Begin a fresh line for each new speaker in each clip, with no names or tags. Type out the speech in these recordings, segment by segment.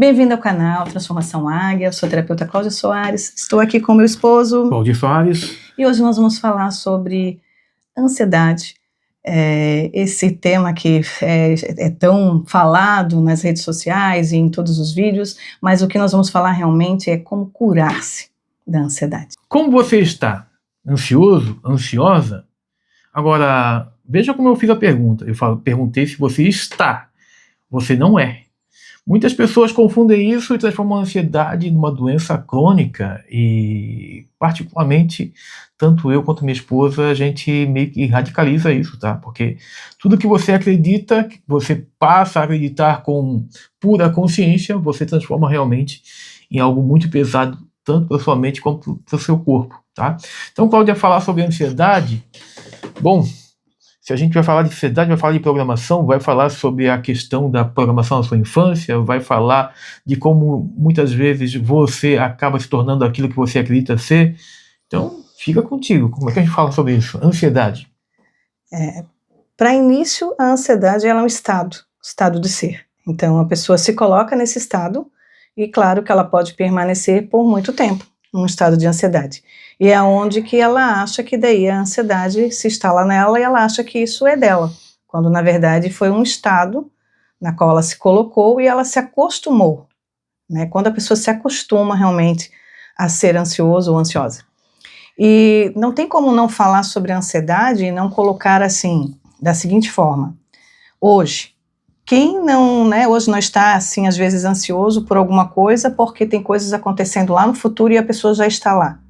Bem-vindo ao canal Transformação Águia. Eu sou a terapeuta Cláudia Soares. Estou aqui com meu esposo
Cláudio Soares.
E hoje nós vamos falar sobre ansiedade. Esse tema que é tão falado nas redes sociais e em todos os vídeos, mas o que nós vamos falar realmente é como curar-se da ansiedade.
Como você está? Ansioso? Ansiosa? Agora, veja como eu fiz a pergunta. Perguntei se você está. Você não é. Muitas pessoas confundem isso e transformam a ansiedade numa doença crônica e, particularmente, tanto eu quanto minha esposa, a gente meio que radicaliza isso, tá? Porque tudo que você acredita, que você passa a acreditar com pura consciência, você transforma realmente em algo muito pesado, tanto para sua mente quanto para o seu corpo, tá? Então, Cláudia, falar sobre ansiedade, bom, se a gente vai falar de ansiedade, vai falar de programação, vai falar sobre a questão da programação na sua infância, vai falar de como muitas vezes você acaba se tornando aquilo que você acredita ser. Então, fica contigo. Como é que a gente fala sobre isso? Ansiedade.
Para início, a ansiedade ela é um estado de ser. Então, a pessoa se coloca nesse estado e, claro, que ela pode permanecer por muito tempo num estado de ansiedade. E é onde que ela acha que daí a ansiedade se instala nela e ela acha que isso é dela, quando na verdade foi um estado na qual ela se colocou e ela se acostumou, né? Quando a pessoa se acostuma realmente a ser ansioso ou ansiosa. E não tem como não falar sobre a ansiedade e não colocar assim, da seguinte forma: hoje, quem não, né, hoje não está assim às vezes ansioso por alguma coisa porque tem coisas acontecendo lá no futuro e a pessoa já está lá.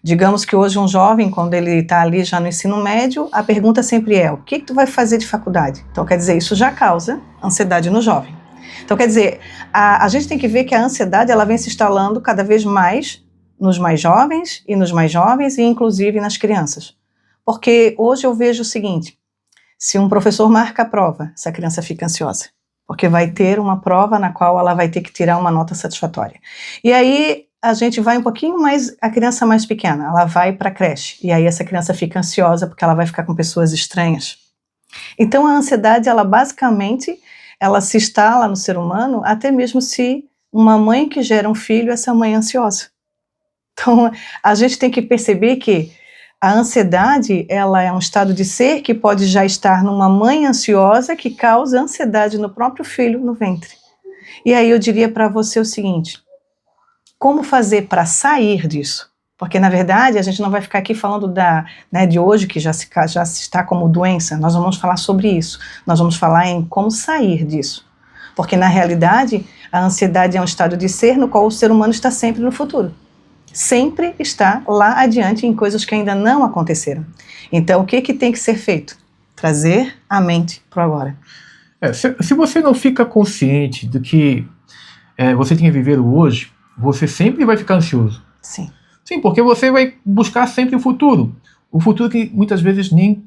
Digamos que hoje um jovem, quando ele está ali já no ensino médio, a pergunta sempre é: o que tu vai fazer de faculdade? Então, quer dizer, isso já causa ansiedade no jovem. Então, quer dizer, a gente tem que ver que a ansiedade ela vem se instalando cada vez mais nos mais jovens e inclusive nas crianças. Porque hoje eu vejo o seguinte: se um professor marca a prova, essa criança fica ansiosa, porque vai ter uma prova na qual ela vai ter que tirar uma nota satisfatória. E aí a gente vai um pouquinho mais, a criança mais pequena, ela vai para a creche, e aí essa criança fica ansiosa porque ela vai ficar com pessoas estranhas. Então a ansiedade, ela basicamente, ela se instala no ser humano, até mesmo se uma mãe que gera um filho, essa mãe é ansiosa. Então a gente tem que perceber que a ansiedade, ela é um estado de ser que pode já estar numa mãe ansiosa que causa ansiedade no próprio filho no ventre. E aí eu diria para você o seguinte: como fazer para sair disso? Porque, na verdade, a gente não vai ficar aqui falando de hoje, que já se está como doença. Nós vamos falar sobre isso. Nós vamos falar em como sair disso. Porque, na realidade, a ansiedade é um estado de ser no qual o ser humano está sempre no futuro. Sempre está lá adiante em coisas que ainda não aconteceram. Então, o que tem que ser feito? Trazer a mente para o agora.
Se você não fica consciente do que você tem que viver o hoje, você sempre vai ficar ansioso.
Sim.
Sim, porque você vai buscar sempre o futuro. O futuro que muitas vezes nem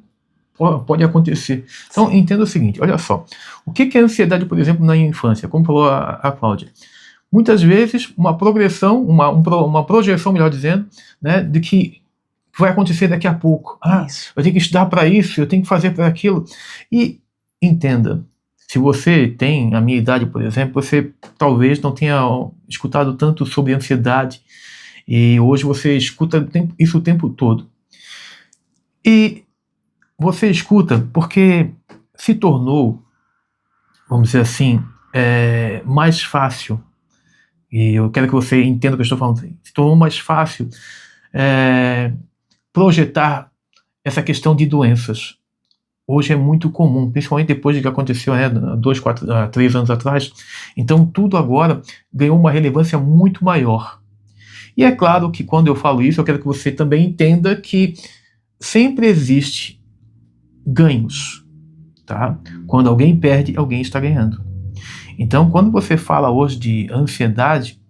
pode acontecer. Então, entenda o seguinte, olha só. O que é ansiedade, por exemplo, na infância? Como falou a Cláudia. Muitas vezes, uma progressão, uma projeção, melhor dizendo, né, de que vai acontecer daqui a pouco. Eu tenho que estudar para isso, eu tenho que fazer para aquilo. E entenda, se você tem a minha idade, por exemplo, você talvez não tenha escutado tanto sobre ansiedade e hoje você escuta isso o tempo todo. E você escuta porque se tornou, vamos dizer assim, mais fácil, e eu quero que você entenda o que eu estou falando, se tornou mais fácil projetar essa questão de doenças. Hoje é muito comum, principalmente depois de que aconteceu 3 anos atrás. Então tudo agora ganhou uma relevância muito maior. E é claro que quando eu falo isso, eu quero que você também entenda que sempre existe ganhos, tá? Quando alguém perde, alguém está ganhando. Então quando você fala hoje de ansiedade,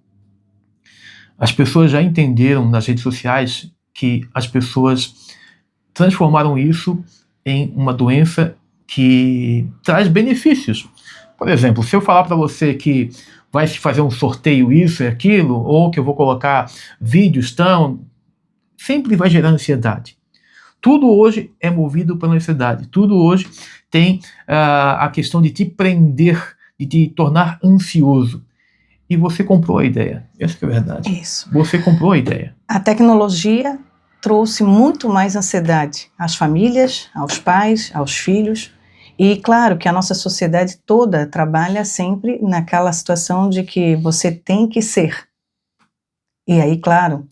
as pessoas já entenderam nas redes sociais que as pessoas transformaram isso em uma doença que traz benefícios. Por exemplo, se eu falar para você que vai se fazer um sorteio isso e aquilo, ou que eu vou colocar vídeos sempre vai gerar ansiedade. Tudo hoje é movido pela ansiedade. Tudo hoje tem a questão de te prender, de te tornar ansioso. e você comprou a ideia. Essa que é a verdade.
Isso.
Você comprou a ideia.
A tecnologia trouxe muito mais ansiedade às famílias, aos pais, aos filhos. E claro que a nossa sociedade toda trabalha sempre naquela situação de que você tem que ser. E aí, claro,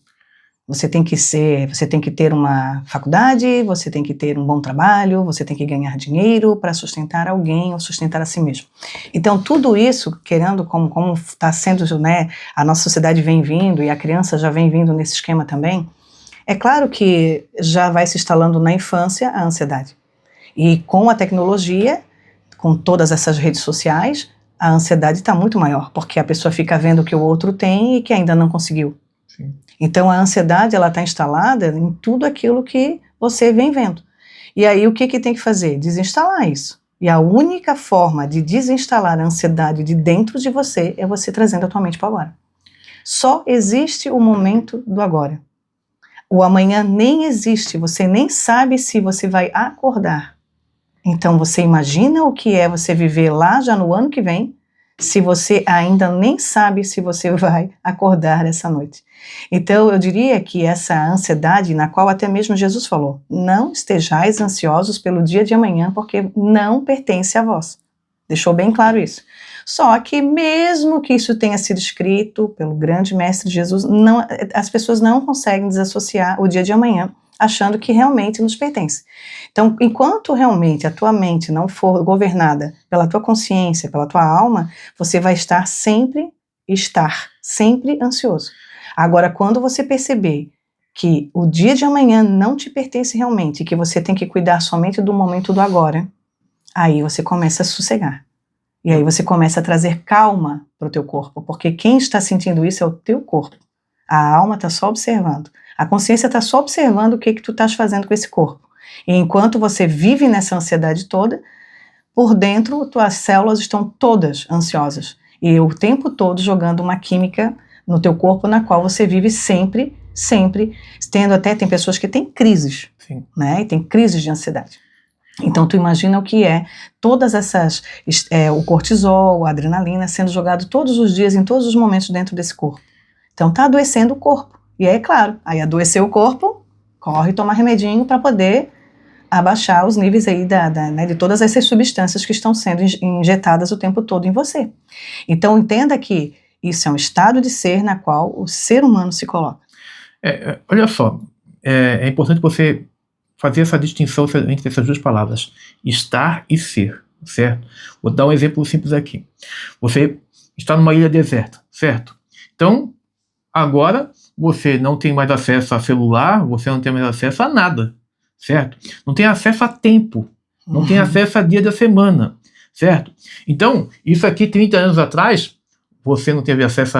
você tem que ter uma faculdade, você tem que ter um bom trabalho, você tem que ganhar dinheiro para sustentar alguém ou sustentar a si mesmo. Então, tudo isso, querendo, como está sendo, né, a nossa sociedade vem vindo e a criança já vem vindo nesse esquema também, é claro que já vai se instalando na infância a ansiedade. E com a tecnologia, com todas essas redes sociais, a ansiedade está muito maior, porque a pessoa fica vendo o que o outro tem e que ainda não conseguiu.
Sim.
Então a ansiedade ela está instalada em tudo aquilo que você vem vendo. E aí o que tem que fazer? Desinstalar isso. E a única forma de desinstalar a ansiedade de dentro de você é você trazendo a tua mente para o agora. Só existe o momento do agora. O amanhã nem existe, você nem sabe se você vai acordar. Então você imagina o que é você viver lá já no ano que vem, se você ainda nem sabe se você vai acordar essa noite. Então eu diria que essa ansiedade, na qual até mesmo Jesus falou, não estejais ansiosos pelo dia de amanhã, porque não pertence a vós. Deixou bem claro isso. Só que mesmo que isso tenha sido escrito pelo grande mestre Jesus, as pessoas não conseguem desassociar o dia de amanhã, achando que realmente nos pertence. Então, enquanto realmente a tua mente não for governada pela tua consciência, pela tua alma, você vai estar sempre ansioso. Agora, quando você perceber que o dia de amanhã não te pertence realmente, e que você tem que cuidar somente do momento do agora, aí você começa a sossegar. E aí você começa a trazer calma para o teu corpo, porque quem está sentindo isso é o teu corpo. A alma está só observando. A consciência está só observando o que tu estás fazendo com esse corpo. E enquanto você vive nessa ansiedade toda, por dentro tuas células estão todas ansiosas. E o tempo todo jogando uma química no teu corpo na qual você vive sempre, tem pessoas que têm crises,
Sim.
né? E tem crises de ansiedade. Então tu imagina o que é todas essas, o cortisol, a adrenalina sendo jogado todos os dias, em todos os momentos dentro desse corpo. Então está adoecendo o corpo. E aí, claro, aí adoeceu o corpo, corre tomar remedinho para poder abaixar os níveis aí né, de todas essas substâncias que estão sendo injetadas o tempo todo em você. Então entenda que isso é um estado de ser na qual o ser humano se coloca.
Olha só, é importante você fazer essa distinção entre essas duas palavras, estar e ser, certo? Vou dar um exemplo simples aqui. Você está numa ilha deserta, certo? Então, agora você não tem mais acesso a celular, você não tem mais acesso a nada, certo? Não tem acesso a tempo, não tem acesso a dia da semana, certo? Então, isso aqui 30 anos atrás, você não teve acesso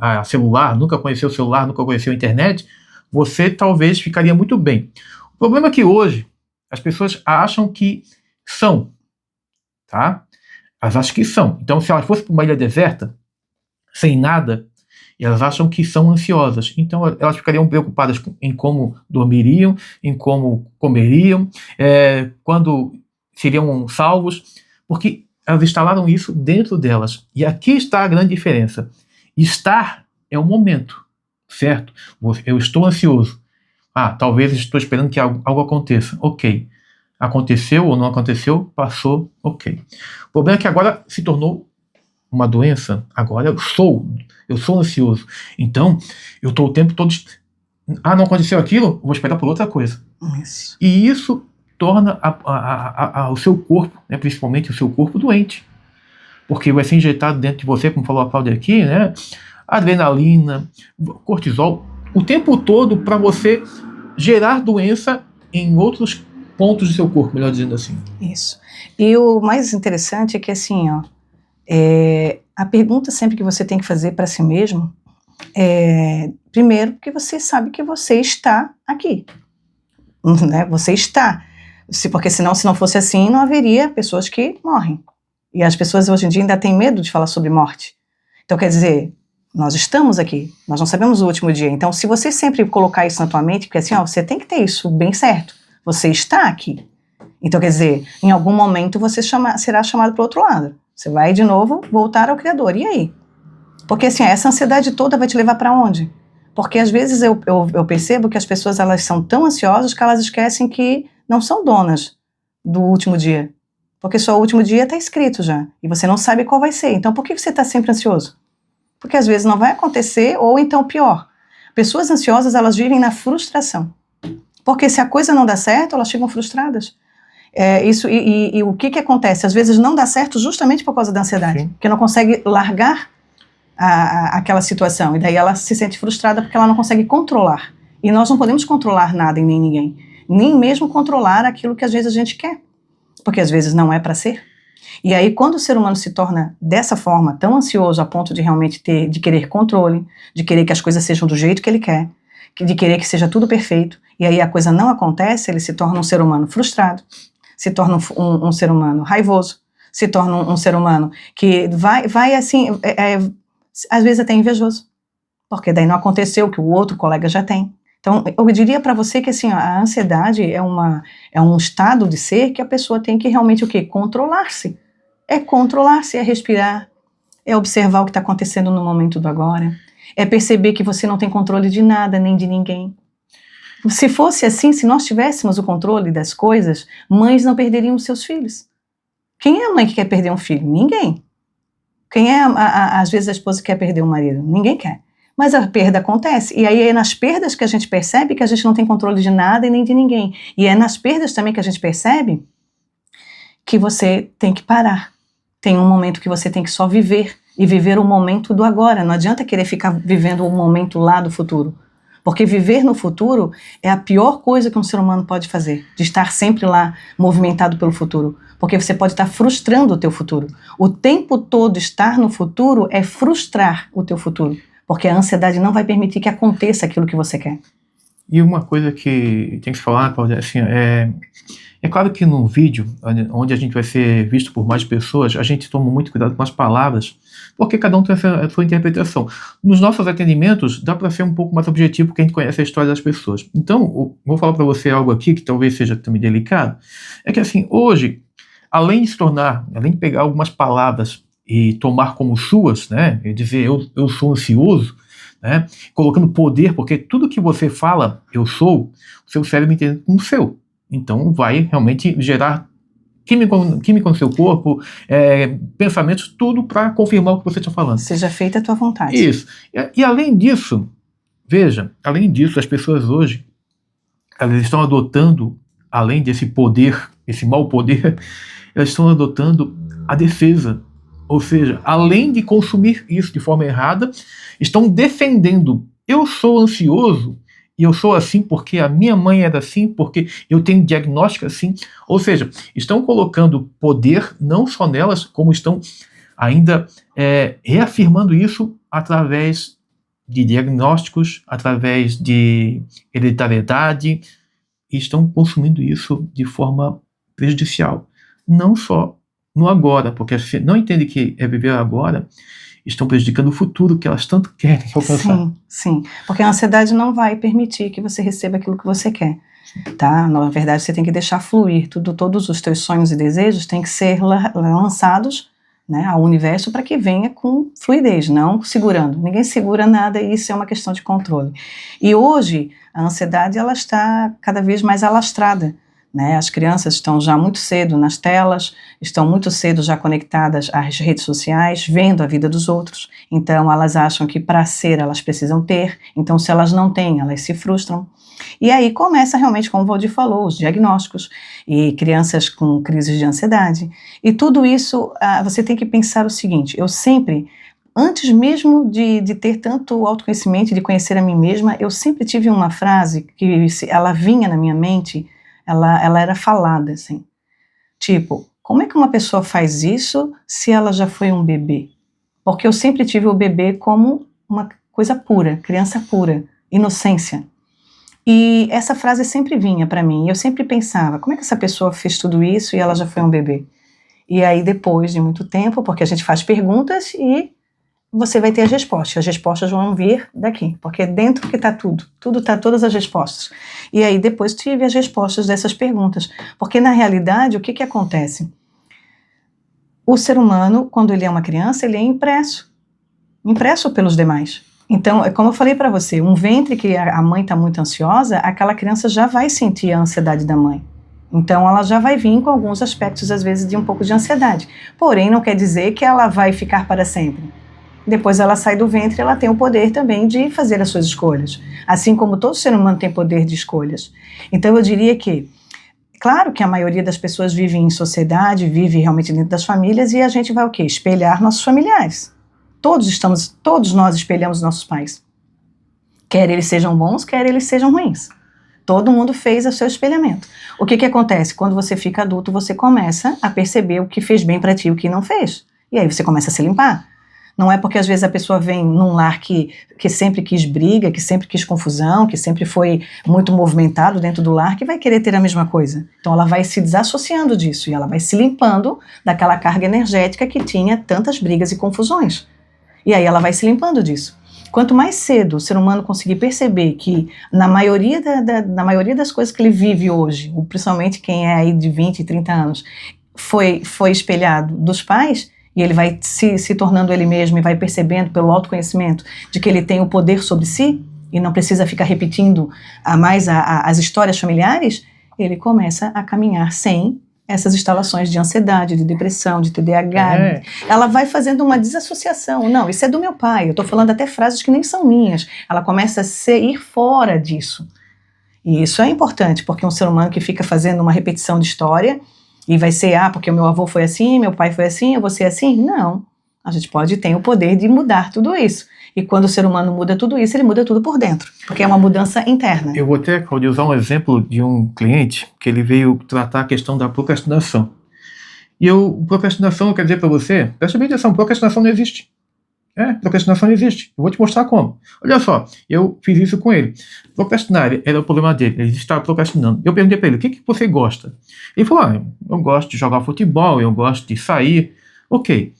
a celular, nunca conheceu o celular, nunca conheceu a internet, você talvez ficaria muito bem. O problema é que hoje as pessoas acham que são, tá? Elas acham que são. Então, se elas fossem para uma ilha deserta, sem nada, elas acham que são ansiosas. Então, elas ficariam preocupadas em como dormiriam, em como comeriam, quando seriam salvos, porque elas instalaram isso dentro delas. E aqui está a grande diferença. Estar é um momento, certo? Eu estou ansioso. Talvez estou esperando que algo aconteça. Ok. Aconteceu ou não aconteceu, passou, ok. O problema é que agora se tornou uma doença. Agora eu sou ansioso. Então, eu estou o tempo todo... não aconteceu aquilo? Vou esperar por outra coisa.
Isso.
E isso torna o seu corpo, né, principalmente o seu corpo, doente. Porque vai ser injetado dentro de você, como falou a Cláudia aqui, né? Adrenalina, cortisol, o tempo todo para você gerar doença em outros pontos do seu corpo, melhor dizendo assim.
Isso. E o mais interessante é que assim, a pergunta sempre que você tem que fazer para si mesmo é, primeiro, porque você sabe que você está aqui, né? Você está. Porque senão, se não fosse assim, não haveria pessoas que morrem. E as pessoas hoje em dia ainda têm medo de falar sobre morte. Então, quer dizer, nós estamos aqui, nós não sabemos o último dia. Então, se você sempre colocar isso na tua mente, porque assim, você tem que ter isso bem certo. Você está aqui. Então, quer dizer, em algum momento você será chamado para o outro lado. Você vai, de novo, voltar ao Criador. E aí? Porque assim, essa ansiedade toda vai te levar para onde? Porque às vezes eu percebo que as pessoas elas são tão ansiosas que elas esquecem que não são donas do último dia. Porque só o último dia está escrito já, e você não sabe qual vai ser. Então por que você está sempre ansioso? Porque às vezes não vai acontecer, ou então pior. Pessoas ansiosas, elas vivem na frustração. Porque se a coisa não dá certo, elas ficam frustradas. E o que acontece? Às vezes não dá certo justamente por causa da ansiedade.
Sim.
Porque não consegue largar aquela situação. E daí ela se sente frustrada porque ela não consegue controlar. E nós não podemos controlar nada e nem ninguém. Nem mesmo controlar aquilo que às vezes a gente quer. Porque às vezes não é para ser. E aí quando o ser humano se torna dessa forma, tão ansioso a ponto de realmente de querer controle, de querer que as coisas sejam do jeito que ele quer, de querer que seja tudo perfeito, e aí a coisa não acontece, ele se torna um ser humano frustrado, se torna um ser humano raivoso, se torna um ser humano que vai assim, às vezes até invejoso, porque daí não aconteceu o que o outro colega já tem. Então, eu diria para você que assim, a ansiedade é um estado de ser que a pessoa tem que realmente o quê? Controlar-se. É controlar-se, é respirar, é observar o que está acontecendo no momento do agora, é perceber que você não tem controle de nada, nem de ninguém. Se fosse assim, se nós tivéssemos o controle das coisas, mães não perderiam os seus filhos. Quem é a mãe que quer perder um filho? Ninguém. Quem é, às vezes, a esposa que quer perder um marido? Ninguém quer. Mas a perda acontece, e aí é nas perdas que a gente percebe que a gente não tem controle de nada e nem de ninguém. E é nas perdas também que a gente percebe que você tem que parar. Tem um momento que você tem que só viver, e viver o momento do agora. Não adianta querer ficar vivendo o momento lá do futuro. Porque viver no futuro é a pior coisa que um ser humano pode fazer, de estar sempre lá, movimentado pelo futuro. Porque você pode estar frustrando o teu futuro. O tempo todo estar no futuro é frustrar o teu futuro. Porque a ansiedade não vai permitir que aconteça aquilo que você quer.
E uma coisa que tem que falar, Cláudia, assim, é claro que no vídeo, onde a gente vai ser visto por mais pessoas, a gente toma muito cuidado com as palavras, porque cada um tem a sua interpretação. Nos nossos atendimentos, dá para ser um pouco mais objetivo, porque a gente conhece a história das pessoas. Então, vou falar para você algo aqui que talvez seja também delicado, é que assim, hoje, além de pegar algumas palavras e tomar como suas, né, e dizer eu sou ansioso, né, colocando poder, porque tudo que você fala, eu sou, o seu cérebro entende como seu. Então vai realmente gerar química no seu corpo, pensamentos, tudo para confirmar o que você está falando.
Seja feita a tua vontade.
Isso. E além disso, veja, além disso, as pessoas hoje, elas estão adotando, além desse poder, esse mau poder, elas estão adotando a defesa. Ou seja, além de consumir isso de forma errada, estão defendendo. Eu sou ansioso e eu sou assim porque a minha mãe era assim, porque eu tenho diagnóstico assim. Ou seja, estão colocando poder não só nelas, como estão ainda reafirmando isso através de diagnósticos, através de hereditariedade, e estão consumindo isso de forma prejudicial. Não só no agora, porque se não entendem que é viver agora, estão prejudicando o futuro que elas tanto querem alcançar.
Sim, sim. Porque a ansiedade não vai permitir que você receba aquilo que você quer, tá? Na verdade, você tem que deixar fluir. Todos os teus sonhos e desejos têm que ser lançados, né, ao universo para que venha com fluidez, não segurando. Ninguém segura nada e isso é uma questão de controle. E hoje, a ansiedade ela está cada vez mais alastrada. Né, as crianças estão já muito cedo nas telas, estão muito cedo já conectadas às redes sociais, vendo a vida dos outros, então elas acham que para ser elas precisam ter, então se elas não têm, elas se frustram. E aí começa realmente, como o Valdir falou, os diagnósticos, e crianças com crises de ansiedade, e tudo isso você tem que pensar o seguinte, eu sempre, antes mesmo de ter tanto autoconhecimento, de conhecer a mim mesma, eu sempre tive uma frase que ela vinha na minha mente, ela era falada, assim, tipo, como é que uma pessoa faz isso se ela já foi um bebê? Porque eu sempre tive o bebê como uma coisa pura, criança pura, inocência. E essa frase sempre vinha para mim, e eu sempre pensava, como é que essa pessoa fez tudo isso e ela já foi um bebê? E aí depois de muito tempo, porque a gente faz perguntas e você vai ter as respostas vão vir daqui, porque é dentro que está tudo está, todas as respostas. E aí depois tive as respostas dessas perguntas, porque na realidade o que acontece? O ser humano, quando ele é uma criança, ele é impresso. impresso pelos demais. Então, como eu falei para você, um ventre que a mãe está muito ansiosa, aquela criança já vai sentir a ansiedade da mãe. Então, ela já vai vir com alguns aspectos, às vezes, de um pouco de ansiedade. Porém, não quer dizer que ela vai ficar para sempre. Depois ela sai do ventre, ela tem o poder também de fazer as suas escolhas. Assim como todo ser humano tem poder de escolhas. Então, eu diria que, claro que a maioria das pessoas vive em sociedade, vive realmente dentro das famílias, e a gente vai o quê? Espelhar nossos familiares. Todos nós espelhamos nossos pais. Quer eles sejam bons, quer eles sejam ruins. Todo mundo fez o seu espelhamento. O que acontece? Quando você fica adulto, você começa a perceber o que fez bem para ti e o que não fez. E aí você começa a se limpar. Não é porque às vezes a pessoa vem num lar que sempre quis briga, que sempre quis confusão, que sempre foi muito movimentado dentro do lar, que vai querer ter a mesma coisa. Então ela vai se desassociando disso e ela vai se limpando daquela carga energética que tinha tantas brigas e confusões. E aí ela vai se limpando disso. Quanto mais cedo o ser humano conseguir perceber que na maioria das coisas que ele vive hoje, principalmente quem é aí de 20, 30 anos, foi espelhado dos pais, e ele vai se tornando ele mesmo e vai percebendo pelo autoconhecimento de que ele tem o poder sobre si e não precisa ficar repetindo mais as histórias familiares, ele começa a caminhar sem essas instalações de ansiedade, de depressão, de TDAH. Ela vai fazendo uma desassociação. Não, isso é do meu pai. Eu estou falando até frases que nem são minhas. Ela começa a ir fora disso. E isso é importante, porque um ser humano que fica fazendo uma repetição de história e vai ser, porque o meu avô foi assim, meu pai foi assim, eu vou ser assim. Não. A gente ter o poder de mudar tudo isso. E quando o ser humano muda tudo isso, ele muda tudo por dentro, porque é uma mudança interna.
Eu vou até, Claudia, usar um exemplo de um cliente que ele veio tratar a questão da procrastinação. E procrastinação, eu quero dizer para você, presta bem atenção, procrastinação não existe. Procrastinação não existe. Eu vou te mostrar como. Olha só, eu fiz isso com ele. Procrastinar era o problema dele, ele estava procrastinando. Eu perguntei para ele, o que você gosta? Ele falou, eu gosto de jogar futebol, eu gosto de sair. Ok.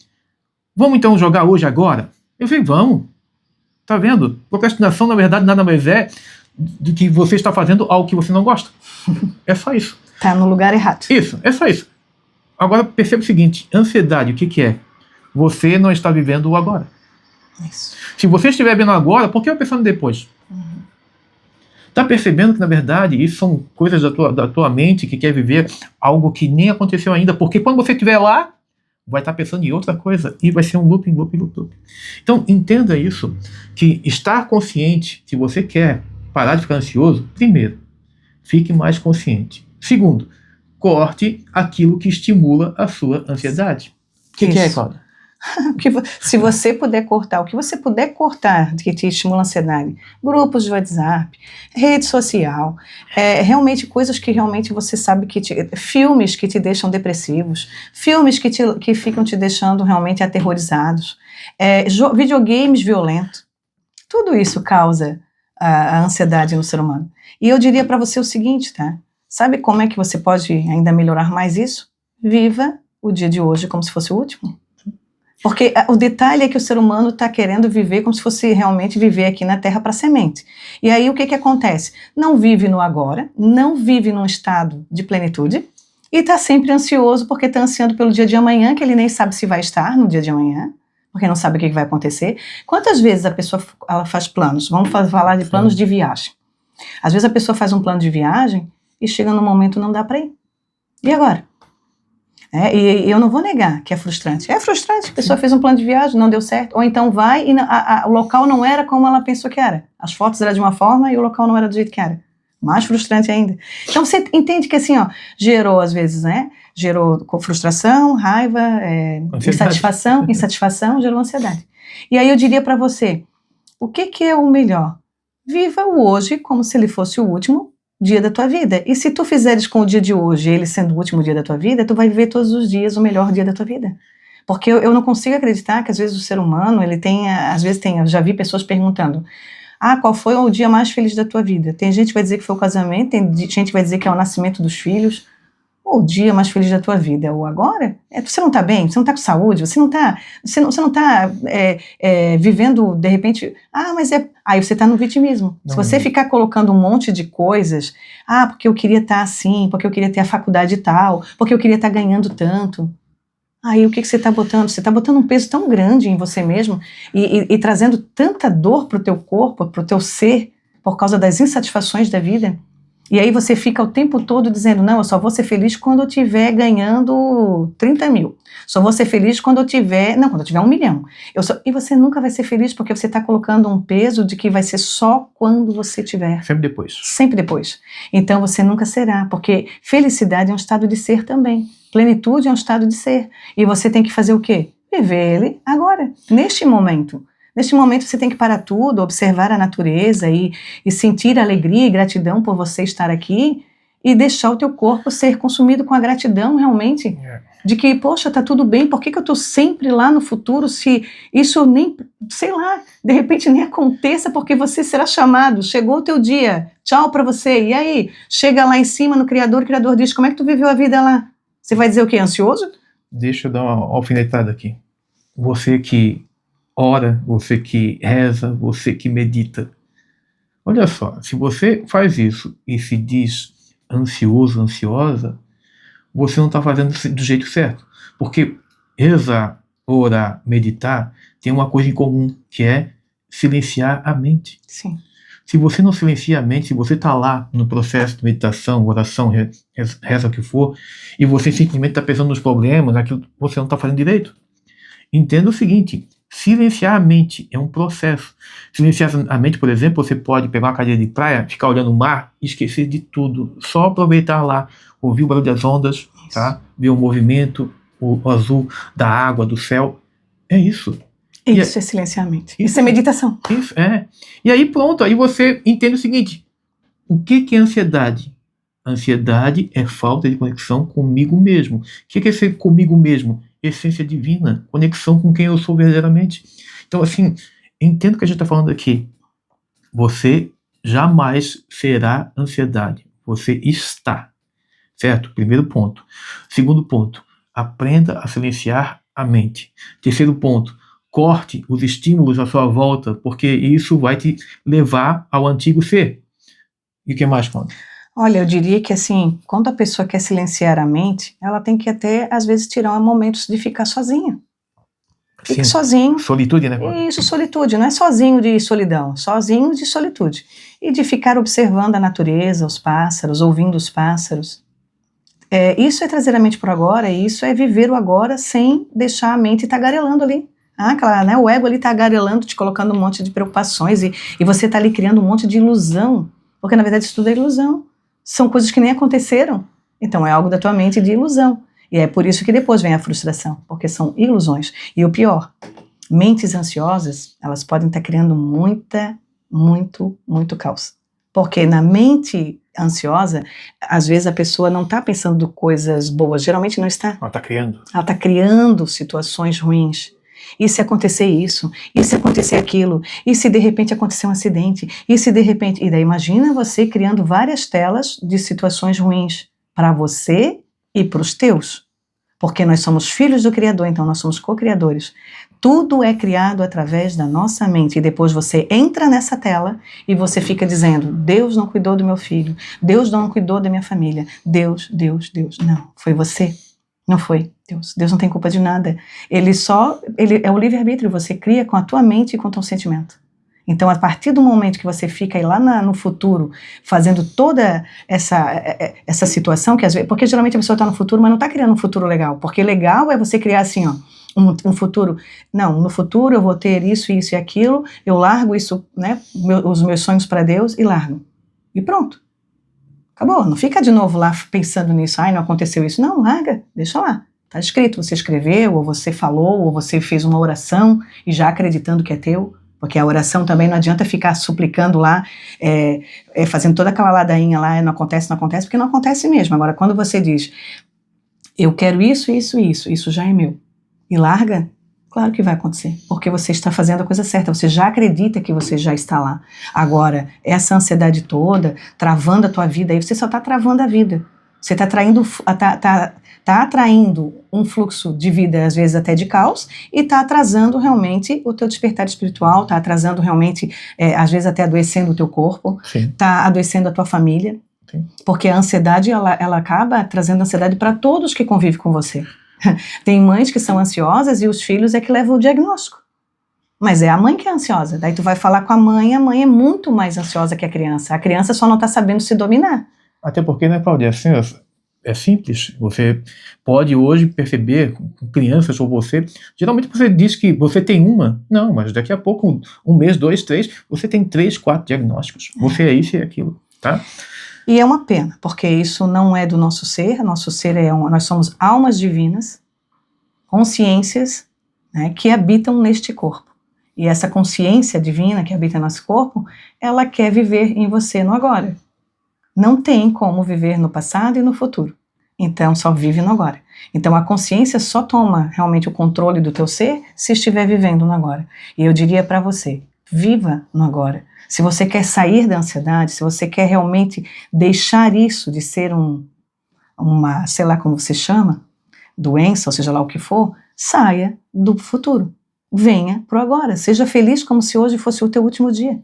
Vamos então jogar hoje, agora? Eu falei, vamos. Tá vendo? Procrastinação, na verdade, nada mais é do que você está fazendo algo que você não gosta. É só isso.
Tá no lugar errado.
Isso, é só isso. Agora, perceba o seguinte, ansiedade, o que é? Você não está vivendo o agora.
Isso.
Se você estiver vivendo agora, por que eu pensando depois? Tá percebendo que, na verdade, isso são coisas da tua mente que quer viver algo que nem aconteceu ainda, porque quando você estiver lá, vai estar pensando em outra coisa e vai ser um looping. Então, entenda isso, que estar consciente, se você quer parar de ficar ansioso, primeiro, fique mais consciente. Segundo, corte aquilo que estimula a sua ansiedade. O que é, Cláudia?
Se você puder cortar, o que você puder cortar que te estimula a ansiedade, grupos de WhatsApp, rede social, realmente coisas que realmente você sabe filmes que te deixam depressivos, filmes que ficam te deixando realmente aterrorizados, videogames violentos, tudo isso causa a ansiedade no ser humano. E eu diria para você o seguinte, tá? Sabe como é que você pode ainda melhorar mais isso? Viva o dia de hoje como se fosse o último. Porque o detalhe é que o ser humano está querendo viver como se fosse realmente viver aqui na Terra para semente. E aí o que acontece? Não vive no agora, não vive num estado de plenitude e está sempre ansioso porque está ansiando pelo dia de amanhã, que ele nem sabe se vai estar no dia de amanhã, porque não sabe o que vai acontecer. Quantas vezes a pessoa ela faz planos? Vamos falar de planos de viagem. Às vezes a pessoa faz um plano de viagem e chega no momento não dá para ir. E agora? E eu não vou negar que é frustrante. É frustrante, a pessoa fez um plano de viagem, não deu certo, ou então vai e o local não era como ela pensou que era. As fotos eram de uma forma e o local não era do jeito que era. Mais frustrante ainda. Então você entende que assim, gerou às vezes, gerou frustração, raiva, insatisfação, gerou ansiedade. E aí eu diria para você, o que é o melhor? Viva o hoje como se ele fosse o último dia da tua vida. E se tu fizeres com o dia de hoje, ele sendo o último dia da tua vida, tu vai viver todos os dias o melhor dia da tua vida. Porque eu não consigo acreditar que às vezes o ser humano, eu já vi pessoas perguntando, qual foi o dia mais feliz da tua vida? Tem gente que vai dizer que foi o casamento, tem gente que vai dizer que é o nascimento dos filhos. O dia mais feliz da tua vida é o agora? Você não está bem? Você não está com saúde? Você não está vivendo, de repente... Aí você está no vitimismo. Se você ficar colocando um monte de coisas... porque eu queria estar assim, porque eu queria ter a faculdade tal, porque eu queria estar ganhando tanto... Aí o que você está botando? Você está botando um peso tão grande em você mesmo e trazendo tanta dor para o teu corpo, para o teu ser, por causa das insatisfações da vida. E aí você fica o tempo todo dizendo, não, eu só vou ser feliz quando eu estiver ganhando 30 mil. Só vou ser feliz quando eu tiver 1 milhão. E você nunca vai ser feliz porque você está colocando um peso de que vai ser só quando você tiver.
Sempre depois.
Sempre depois. Então você nunca será, porque felicidade é um estado de ser também. Plenitude é um estado de ser. E você tem que fazer o quê? Viver ele agora, neste momento. Neste momento você tem que parar tudo, observar a natureza e sentir alegria e gratidão por você estar aqui e deixar o teu corpo ser consumido com a gratidão realmente. De que, poxa, tá tudo bem, por que eu tô sempre lá no futuro se isso nem, sei lá, de repente nem aconteça porque você será chamado, chegou o teu dia, tchau pra você, e aí? Chega lá em cima no Criador, o Criador diz, como é que tu viveu a vida lá? Você vai dizer o quê? Ansioso?
Deixa eu dar uma alfinetada aqui. Você que ora, você que reza, você que medita. Olha só, se você faz isso e se diz ansioso, ansiosa, você não está fazendo do jeito certo. Porque rezar, orar, meditar tem uma coisa em comum, que é silenciar a mente.
Sim.
Se você não silencia a mente, se você está lá no processo de meditação, oração, reza o que for, e você simplesmente está pensando nos problemas, aquilo você não está fazendo direito. Entenda o seguinte, silenciar a mente é um processo. Silenciar a mente, por exemplo, você pode pegar uma cadeira de praia, ficar olhando o mar e esquecer de tudo. Só aproveitar lá, ouvir o barulho das ondas, tá? Ver o movimento, o azul da água, do céu. É isso.
Isso é silenciar a mente. Isso é meditação.
Isso, é. E aí pronto, aí você entende o seguinte, o que é ansiedade? Ansiedade é falta de conexão comigo mesmo. O que é ser comigo mesmo? Essência divina, conexão com quem eu sou verdadeiramente. Então, assim, entendo o que a gente está falando aqui. Você jamais será ansiedade. Você está. Certo? Primeiro ponto. Segundo ponto, aprenda a silenciar a mente. Terceiro ponto, corte os estímulos à sua volta, porque isso vai te levar ao antigo ser. E o que mais, Cláudia?
Olha, eu diria que assim, quando a pessoa quer silenciar a mente, ela tem que até, às vezes, tirar momentos de ficar sozinha. Fique sozinho.
Solitude, né, Cláudia?
Isso, solitude. Não é sozinho de solidão, sozinho de solitude. E de ficar observando a natureza, os pássaros, ouvindo os pássaros. Isso é trazer a mente para o agora, e isso é viver o agora sem deixar a mente tagarelando ali. Claro, né? O ego ali tagarelando, te colocando um monte de preocupações, e você está ali criando um monte de ilusão, porque na verdade isso tudo é ilusão. São coisas que nem aconteceram. Então é algo da tua mente de ilusão. E é por isso que depois vem a frustração, porque são ilusões. E o pior, mentes ansiosas, elas podem estar criando muito caos. Porque na mente ansiosa, às vezes a pessoa não está pensando coisas boas, geralmente não está.
Ela está criando.
Ela está criando situações ruins. E se acontecer isso? E se acontecer aquilo? E se de repente acontecer um acidente? E se de repente... E daí imagina você criando várias telas de situações ruins para você e para os teus. Porque nós somos filhos do Criador, então nós somos co-criadores. Tudo é criado através da nossa mente. E depois você entra nessa tela e você fica dizendo, Deus não cuidou do meu filho, Deus não cuidou da minha família, Deus. Não, foi você. Não foi Deus. Deus não tem culpa de nada. Ele é o livre-arbítrio, você cria com a tua mente e com o teu sentimento. Então, a partir do momento que você fica aí lá no futuro, fazendo toda essa situação, que às vezes, porque geralmente a pessoa está no futuro, mas não está criando um futuro legal. Porque legal é você criar assim, ó, um futuro. Não, no futuro eu vou ter isso e aquilo, eu largo isso, né, os meus sonhos para Deus e largo. E pronto. Acabou, não fica de novo lá pensando nisso, não aconteceu isso. Não, larga, deixa lá. Está escrito, você escreveu, ou você falou, ou você fez uma oração e já acreditando que é teu, porque a oração também não adianta ficar suplicando lá, fazendo toda aquela ladainha lá, não acontece, porque não acontece mesmo. Agora, quando você diz, eu quero isso já é meu, e larga, claro que vai acontecer, porque você está fazendo a coisa certa, você já acredita que você já está lá. Agora, essa ansiedade toda, travando a tua vida, aí você só está travando a vida. Você está atraindo um fluxo de vida, às vezes até de caos, e está atrasando realmente o teu despertar espiritual, está atrasando realmente, às vezes até adoecendo o teu corpo, está adoecendo a tua família, porque a ansiedade, ela acaba trazendo ansiedade para todos que convivem com você. Tem mães que são ansiosas e os filhos é que levam o diagnóstico. Mas é a mãe que é ansiosa. Daí tu vai falar com a mãe é muito mais ansiosa que a criança. A criança só não está sabendo se dominar.
Até porque, né, Cláudia, assim, é simples. Você pode hoje perceber com crianças ou você. Geralmente você diz que você tem uma. Não, mas daqui a pouco, um mês, 2, 3, você tem 3, 4 diagnósticos. Você é isso e aquilo, tá?
E é uma pena, porque isso não é do nosso ser. Nosso ser nós somos almas divinas, consciências, né, que habitam neste corpo. E essa consciência divina que habita no nosso corpo, ela quer viver em você no agora. Não tem como viver no passado e no futuro. Então, só vive no agora. Então, a consciência só toma realmente o controle do teu ser se estiver vivendo no agora. E eu diria para você, viva no agora. Se você quer sair da ansiedade, se você quer realmente deixar isso de ser uma, sei lá como você chama, doença, ou seja lá o que for, saia do futuro. Venha pro agora. Seja feliz como se hoje fosse o teu último dia.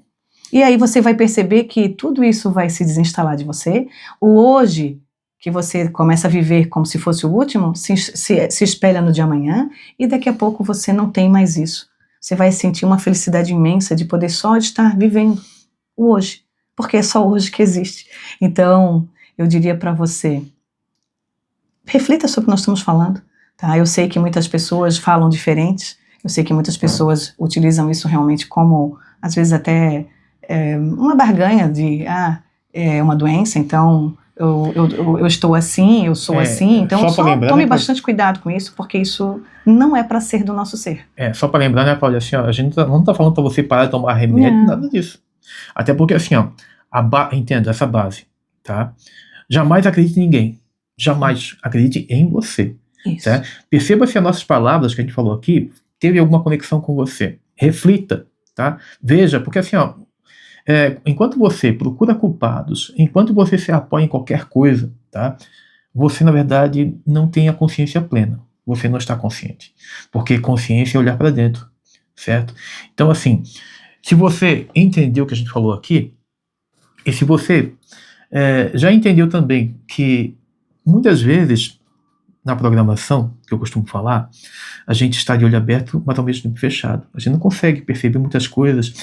E aí você vai perceber que tudo isso vai se desinstalar de você. O hoje, que você começa a viver como se fosse o último, se espelha no de amanhã, e daqui a pouco você não tem mais isso. Você vai sentir uma felicidade imensa de poder só estar vivendo o hoje, porque é só hoje que existe. Então, eu diria para você, reflita sobre o que nós estamos falando. Tá? Eu sei que muitas pessoas falam diferentes, eu sei que muitas pessoas utilizam isso realmente como, às vezes até uma barganha de, é uma doença, então eu estou assim, eu sou assim, então só tome bastante cuidado com isso, porque isso não é para ser do nosso ser.
Só para lembrar, né, Cláudia, assim, ó, a gente não está falando para você parar de tomar remédio, nada disso. Até porque, assim, ó, entenda essa base, tá? Jamais acredite em ninguém, jamais acredite em você. Tá? Perceba se as nossas palavras que a gente falou aqui teve alguma conexão com você. Reflita, tá? Veja, porque assim, ó, enquanto você procura culpados, enquanto você se apoia em qualquer coisa, tá? Você, na verdade, não tem a consciência plena. Você não está consciente. Porque consciência é olhar para dentro, certo? Então, assim, se você entendeu o que a gente falou aqui, e se você já entendeu também que muitas vezes na programação, que eu costumo falar, a gente está de olho aberto, mas ao mesmo tempo fechado. A gente não consegue perceber muitas coisas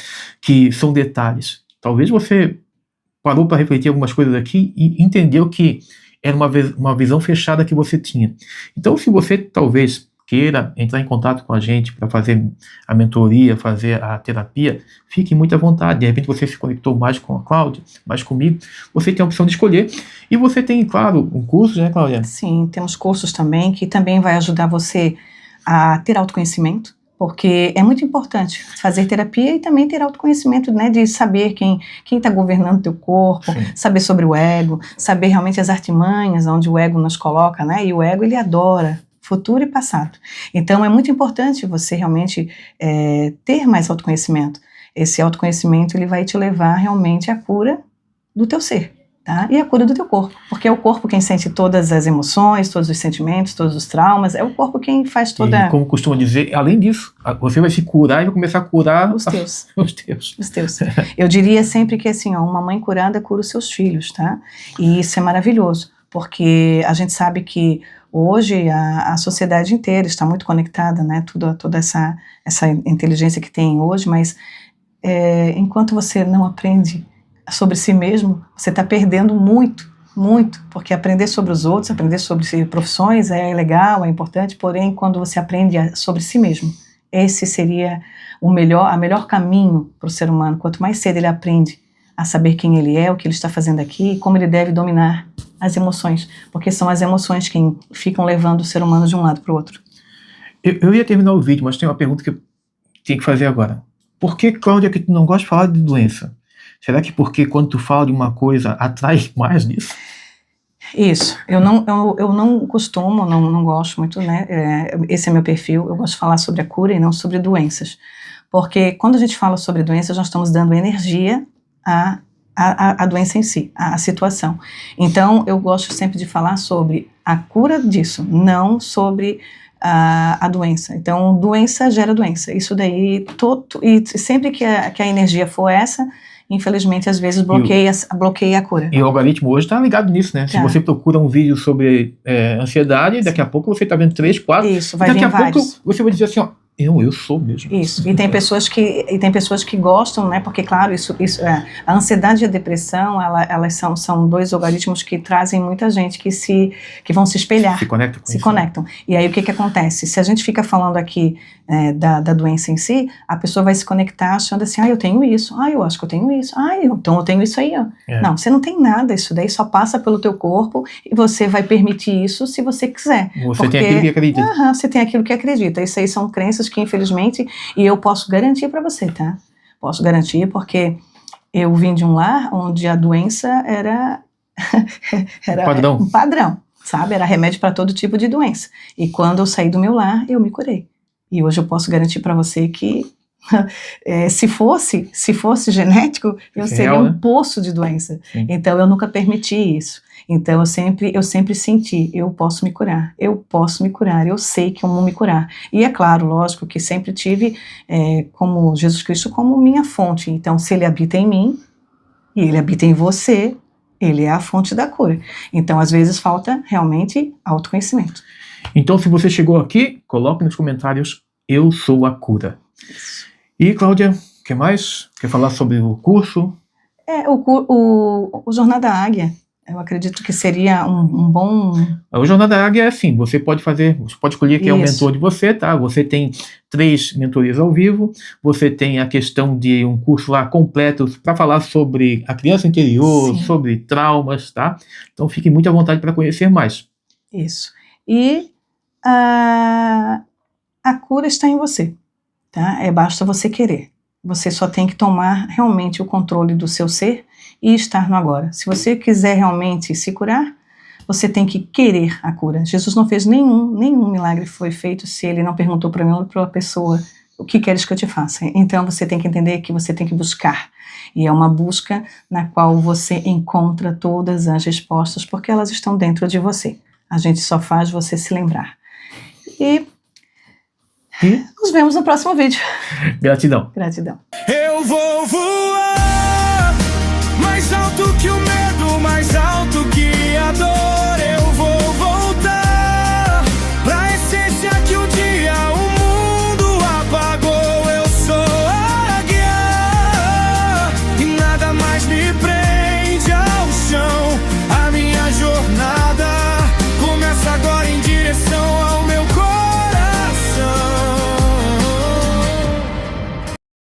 que são detalhes. Talvez você parou para refletir algumas coisas aqui e entendeu que era uma visão fechada que você tinha. Então, se você talvez queira entrar em contato com a gente para fazer a mentoria, fazer a terapia, fique muito à vontade. De repente você se conectou mais com a Cláudia, mais comigo, você tem a opção de escolher. E você tem, claro, um curso, né, Cláudia?
Sim, temos cursos também, que também vai ajudar você a ter autoconhecimento, porque é muito importante fazer terapia e também ter autoconhecimento, né, de saber quem está governando o teu corpo, sim, saber sobre o ego, saber realmente as artimanhas onde o ego nos coloca, né, e o ego, ele adora futuro e passado. Então, é muito importante você realmente ter mais autoconhecimento. Esse autoconhecimento, ele vai te levar realmente à cura do teu ser, tá? E à cura do teu corpo, porque é o corpo quem sente todas as emoções, todos os sentimentos, todos os traumas, é o corpo quem faz toda...
E como costuma dizer, além disso, você vai se curar e vai começar a curar
os teus.
Os teus.
Eu diria sempre que, assim, ó, uma mãe curada cura os seus filhos, tá? E isso é maravilhoso, porque a gente sabe que hoje a sociedade inteira está muito conectada, né? Toda essa inteligência que tem hoje, mas enquanto você não aprende sobre si mesmo, você está perdendo muito, muito, porque aprender sobre os outros, aprender sobre profissões é legal, é importante, porém quando você aprende sobre si mesmo, esse seria a melhor caminho para o ser humano. Quanto mais cedo ele aprende a saber quem ele é, o que ele está fazendo aqui, e como ele deve dominar as emoções, porque são as emoções que ficam levando o ser humano de um lado para o outro.
Eu ia terminar o vídeo, mas tem uma pergunta que eu tenho que fazer agora. Por que, Cláudia, que tu não gosta de falar de doença? Será que porque quando tu fala de uma coisa, atrai mais disso?
Isso, eu não costumo, não gosto muito, né, esse é meu perfil, eu gosto de falar sobre a cura e não sobre doenças, porque quando a gente fala sobre doenças, nós estamos dando energia a doença em si, a situação. Então, eu gosto sempre de falar sobre a cura disso, não sobre a doença. Então, doença gera doença. Isso daí, e sempre que a energia for essa, infelizmente, às vezes bloqueia a cura.
E o algoritmo hoje está ligado nisso, né? Se você procura um vídeo sobre ansiedade, daqui a pouco você está vendo 3, 4.
Isso, vai vir vários.
Daqui a pouco você vai dizer assim, ó, eu sou mesmo.
Isso, e tem pessoas que gostam, né, porque claro, a ansiedade e a depressão, elas são dois algoritmos que trazem muita gente que vão se espelhar.
Se conectam.
E aí o que acontece? Se a gente fica falando aqui da doença em si, a pessoa vai se conectar achando assim, eu tenho isso, eu acho que eu tenho isso, então eu tenho isso aí, ó. Não, você não tem nada, isso daí só passa pelo teu corpo e você vai permitir isso se você quiser.
Você tem aquilo que acredita.
Você tem aquilo que acredita, isso aí são crenças que infelizmente, e eu posso garantir para você, tá? Posso garantir porque eu vim de um lar onde a doença era um padrão, sabe? Era remédio para todo tipo de doença. E quando eu saí do meu lar, eu me curei. E hoje eu posso garantir para você que se fosse genético, eu seria um poço de doença. Sim. Então eu nunca permiti isso. Então eu sempre senti, eu posso me curar, eu sei que eu vou me curar. E é claro, lógico, que sempre tive como Jesus Cristo como minha fonte. Então se ele habita em mim, e ele habita em você, ele é a fonte da cura. Então às vezes falta realmente autoconhecimento.
Então se você chegou aqui, coloque nos comentários, eu sou a cura. Isso. E Cláudia, o que mais? Quer falar sobre o curso?
O Jornada Águia. Eu acredito que seria um bom...
O Jornada Águia é assim, você pode escolher quem é o mentor de você, tá? Você tem 3 mentorias ao vivo, você tem a questão de um curso lá completo para falar sobre a criança interior, sim, sobre traumas, tá? Então fique muito à vontade para conhecer mais.
Isso. E a cura está em você, tá? Basta você querer. Você só tem que tomar realmente o controle do seu ser e estar no agora. Se você quiser realmente se curar, você tem que querer a cura. Jesus não fez nenhum milagre foi feito se ele não perguntou para mim ou para a pessoa o que queres que eu te faça. Então você tem que entender que você tem que buscar. E é uma busca na qual você encontra todas as respostas, porque elas estão dentro de você. A gente só faz você se lembrar. E nos vemos no próximo vídeo.
Gratidão.
Gratidão.